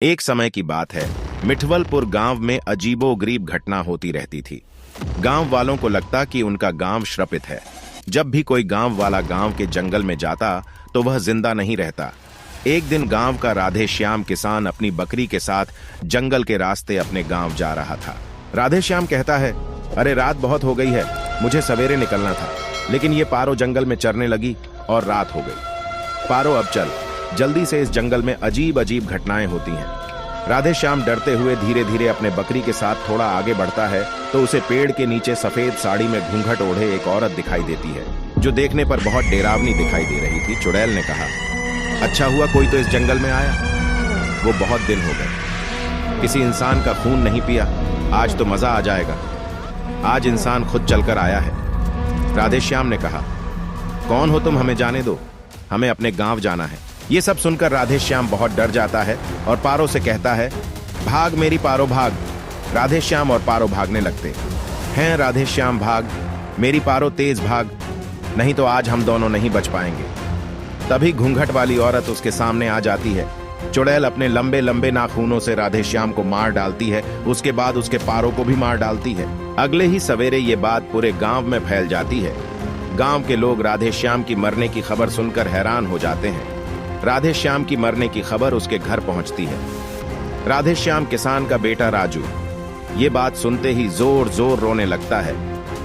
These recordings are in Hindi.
एक समय की बात है। मिठवलपुर गांव में अजीबोगरीब घटना होती रहती थी। गांव वालों को लगता कि उनका गांव श्रापित है। जब भी कोई गांव वाला गांव के जंगल में जाता तो वह जिंदा नहीं रहता। एक दिन गांव का राधे श्याम किसान अपनी बकरी के साथ जंगल के रास्ते अपने गांव जा रहा था। राधे श्याम कहता है, अरे रात बहुत हो गई है, मुझे सवेरे निकलना था, लेकिन ये पारो जंगल में चरने लगी और रात हो गई। पारो अब चल, जल्दी से, इस जंगल में अजीब अजीब घटनाएं होती हैं। राधे श्याम डरते हुए धीरे धीरे अपने बकरी के साथ थोड़ा आगे बढ़ता है तो उसे पेड़ के नीचे सफेद साड़ी में घूंघट ओढ़े एक औरत दिखाई देती है, जो देखने पर बहुत डेरावनी दिखाई दे रही थी। चुड़ैल ने कहा, अच्छा हुआ कोई तो इस जंगल में आया। वो बहुत दिन हो गए, किसी इंसान का खून नहीं पिया, आज तो मजा आ जाएगा। आज इंसान खुद चलकर आया है। राधे श्याम ने कहा, कौन हो तुम, हमें जाने दो, हमें अपने गांव जाना है। ये सब सुनकर राधे श्याम बहुत डर जाता है और पारो से कहता है, भाग मेरी पारो भाग। राधे श्याम और पारो भागने लगते हैं। राधे श्याम भाग, मेरी पारो तेज भाग, नहीं तो आज हम दोनों नहीं बच पाएंगे। तभी घूंघट वाली औरत उसके सामने आ जाती है। चुड़ैल अपने लंबे लंबे नाखूनों से राधे श्याम को मार डालती है। उसके बाद उसके पारो को भी मार डालती है। अगले ही सवेरे ये बात पूरे गांव में फैल जाती है। गांव के लोग राधे श्याम की मरने की खबर सुनकर हैरान हो जाते हैं। राधे श्याम की मरने की खबर उसके घर पहुंचती है। राधे श्याम किसान का बेटा राजू ये बात सुनते ही जोर जोर रोने लगता है।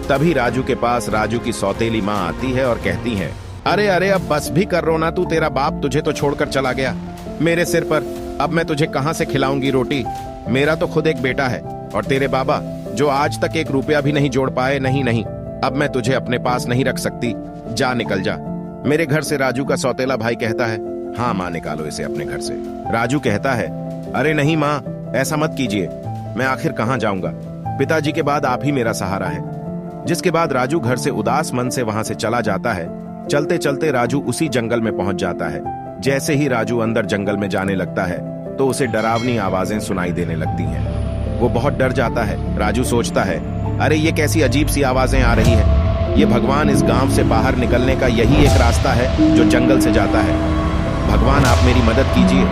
तभी राजू के पास राजू की सौतेली माँ आती है और कहती है, अरे अरे अब बस भी कर रोना, तू, तेरा बाप तुझे तो छोड़कर चला गया मेरे सिर पर, अब मैं तुझे कहां से खिलाऊंगी रोटी। मेरा तो खुद एक बेटा है और तेरे बाबा जो आज तक एक रुपया भी नहीं जोड़ पाए। नहीं नहीं, अब मैं तुझे अपने पास नहीं रख सकती, जा निकल जा मेरे घर से। राजू का सौतेला भाई कहता है, हाँ माँ, निकालो इसे अपने घर से। राजू कहता है, अरे नहीं माँ, ऐसा मत कीजिए, मैं आखिर कहाँ जाऊंगा, पिताजी के बाद आप ही मेरा सहारा है। जिसके बाद राजू घर से उदास मन से वहां से चला जाता है। चलते चलते राजू उसी जंगल में पहुंच जाता है। जैसे ही राजू अंदर जंगल में जाने लगता है तो उसे डरावनी आवाजें सुनाई देने लगती हैं। वो बहुत डर जाता है। राजू सोचता है, अरे ये कैसी अजीब सी आवाजें आ रही है, ये भगवान, इस गांव से बाहर निकलने का यही एक रास्ता है जो जंगल से जाता है। भगवान आप मेरी मदद कीजिए,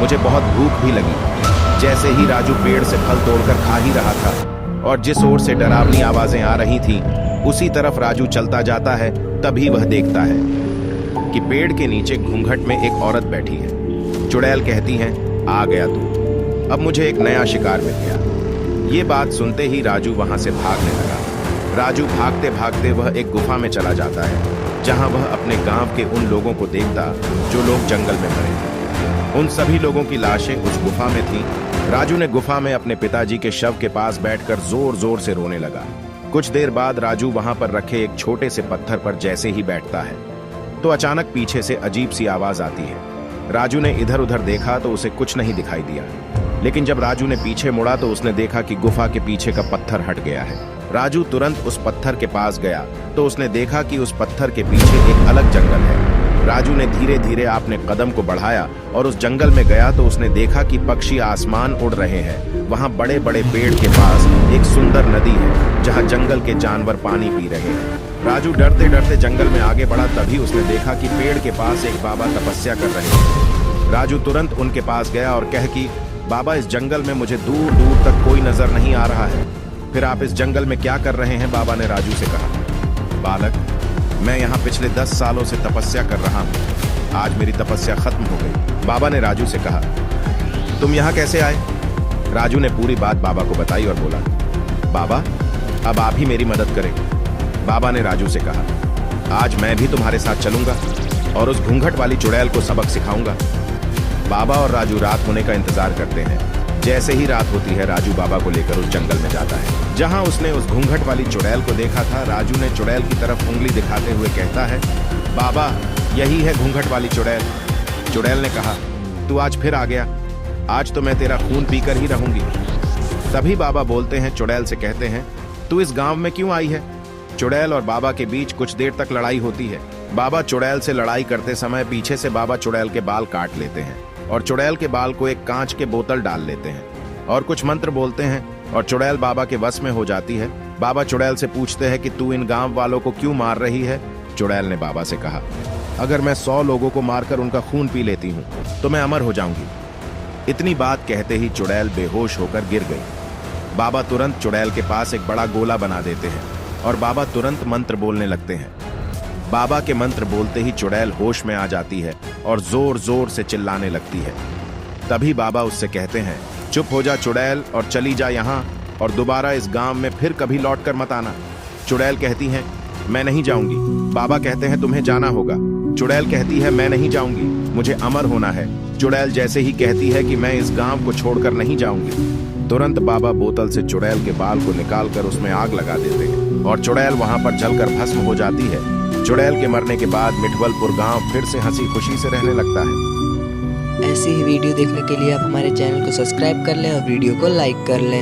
मुझे बहुत भूख भी लगी। जैसे ही राजू पेड़ से फल तोड़कर खा ही रहा था और जिस ओर से डरावनी आवाजें आ रही थीं, उसी तरफ राजू चलता जाता है। तभी वह देखता है कि पेड़ के नीचे घूंघट में एक औरत बैठी है। चुड़ैल कहती है, आ गया तू, अब मुझे एक नया शिकार मिल गया। ये बात सुनते ही राजू वहां से भागने लगा। राजू भागते भागते वह एक गुफा में चला जाता है, जहां वह अपने गांव के उन लोगों को देखता जो लोग जंगल में मरे थे। उन सभी लोगों की लाशें उस गुफा में थीं। राजू ने गुफा में अपने पिताजी के शव के पास बैठकर जोर जोर से रोने लगा। कुछ देर बाद राजू वहां पर रखे एक छोटे से पत्थर पर जैसे ही बैठता है तो अचानक पीछे से अजीब सी आवाज आती है। राजू ने इधर उधर देखा तो उसे कुछ नहीं दिखाई दिया, लेकिन जब राजू ने पीछे मुड़ा तो उसने देखा कि गुफा के पीछे का पत्थर हट गया है। राजू तुरंत उस पत्थर के पास गया तो उसने देखा कि उस पत्थर के पीछे एक अलग जंगल है। राजू ने धीरे धीरे अपने कदम को बढ़ाया और उस जंगल में गया तो उसने देखा कि पक्षी आसमान उड़ रहे हैं। वहां बड़े बड़े पेड़ के पास एक सुंदर नदी है, जहां जंगल के जानवर पानी पी रहे हैं। राजू डरते डरते जंगल में आगे बढ़ा। तभी उसने देखा कि पेड़ के पास एक बाबा तपस्या कर रहे हैं। राजू तुरंत उनके पास गया और कह कि बाबा, इस जंगल में मुझे दूर दूर तक कोई नजर नहीं आ रहा है, फिर आप इस जंगल में क्या कर रहे हैं? बाबा ने राजू से कहा, बालक, मैं यहाँ पिछले 10 सालों से तपस्या कर रहा हूँ, आज मेरी तपस्या खत्म हो गई। बाबा ने राजू से कहा, तुम यहाँ कैसे आए? राजू ने पूरी बात बाबा को बताई और बोला, बाबा, अब आप ही मेरी मदद करें। बाबा ने राजू से कहा, आज मैं भी तुम्हारे साथ चलूंगा और उस घूंघट वाली चुड़ैल को सबक सिखाऊंगा। बाबा और राजू रात होने का इंतजार करते हैं। जैसे ही रात होती है, राजू बाबा को लेकर उस जंगल में जाता है जहां उसने उस घूंघट वाली चुड़ैल को देखा था। राजू ने चुड़ैल की तरफ उंगली दिखाते हुए कहता है, बाबा, यही है घूंघट वाली चुड़ैल। चुड़ैल ने कहा, तू आज फिर आ गया, आज तो मैं तेरा खून पीकर ही रहूंगी। तभी बाबा बोलते हैं, चुड़ैल से कहते हैं, तू इस गांव में क्यों आई है? चुड़ैल और बाबा के बीच कुछ देर तक लड़ाई होती है। बाबा चुड़ैल से लड़ाई करते समय पीछे से बाबा चुड़ैल के बाल काट लेते हैं और चुड़ैल के बाल को एक कांच के बोतल डाल लेते हैं और कुछ मंत्र बोलते हैं और चुड़ैल बाबा के वश में हो जाती है। बाबा चुड़ैल से पूछते हैं कि तू इन गांव वालों को क्यों मार रही है? चुड़ैल ने बाबा से कहा, अगर मैं 100 लोगों को मारकर उनका खून पी लेती हूँ तो मैं अमर हो जाऊंगी। इतनी बात कहते ही चुड़ैल बेहोश होकर गिर गई। बाबा तुरंत चुड़ैल के पास एक बड़ा गोला बना देते हैं और बाबा तुरंत मंत्र बोलने लगते हैं। बाबा के मंत्र बोलते ही चुड़ैल होश में आ जाती है और जोर जोर से चिल्लाने लगती है। तभी बाबा उससे कहते हैं, चुप हो जा चुड़ैल और चली जा यहाँ, और दोबारा इस गांव में फिर कभी लौट कर मत आना। चुड़ैल कहती है, मैं नहीं जाऊंगी। बाबा कहते हैं, तुम्हें जाना होगा। चुड़ैल कहती है, मैं नहीं जाऊंगी, मुझे अमर होना है। चुड़ैल जैसे ही कहती है कि मैं इस गांव को छोड़कर नहीं जाऊंगी, तुरंत बाबा बोतल से चुड़ैल के बाल को निकालकर उसमें आग लगा देते हैं और चुड़ैल वहां पर जलकर भस्म हो जाती है। चुड़ैल के मरने के बाद मिठवलपुर गांव फिर से हंसी खुशी से रहने लगता है। ऐसी ही वीडियो देखने के लिए आप हमारे चैनल को सब्सक्राइब कर लें और वीडियो को लाइक कर लें।